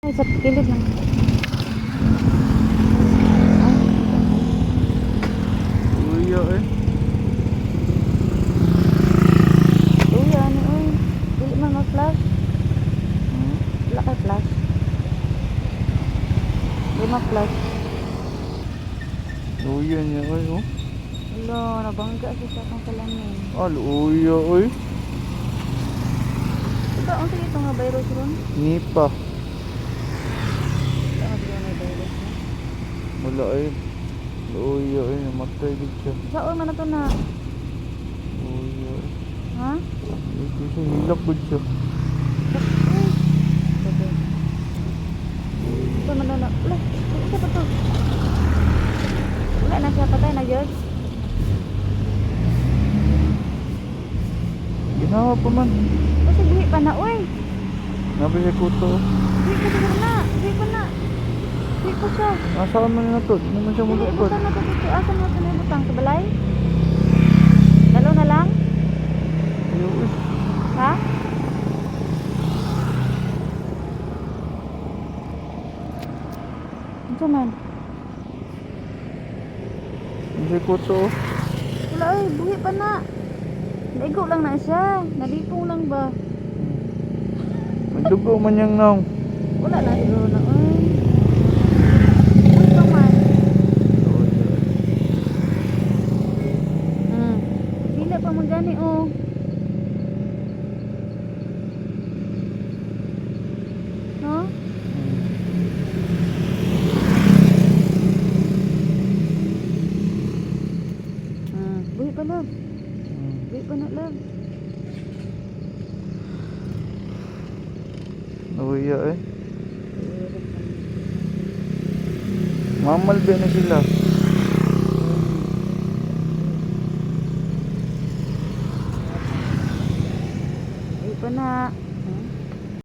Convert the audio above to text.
Ay, sa kilid lang. Uya eh. Uy, ano, uy. Dili man mag-flash. Wala kay flash. Di mag-flash. Uya niya eh oh. Wala, nabangga siya sa akong salamin. Uya eh. Diba, ang sige ito nga virus ron? Nipa. Wala nga siya may virus na. Wala eh. Uya eh. Namatay din siya. Saan man na to na? Uya eh. Ha? Hindi siya hilak din siya. Uy. Sabi. Ito man na. Wala, isa pa to. Wala na siya patay na, George. Ginawa pa man. Kasi buhi pa na, uy. Nabi siya kuto. Buhi pa siguro na. Buhi pa na. Buhi pa siya. Nasaan man na to? Di naman siya Dili, mulukod. butang na to dito. Asa mo ito na ibutang? Sa balay? Dalo na lang? Uya eh. Ha? Ano man? Hindi siya kuto oh. Wala ay, buhi pa na. Naigo lang na siya. Nalipong lang ba? May dugo man niyang naong. Wala na siguro na. Uy. Buhi pa man. Pila pa man gani oh. No? Buhi pa love. Buhi pa na love. Uya eh. Mamalbe na sila. Buhi pa na.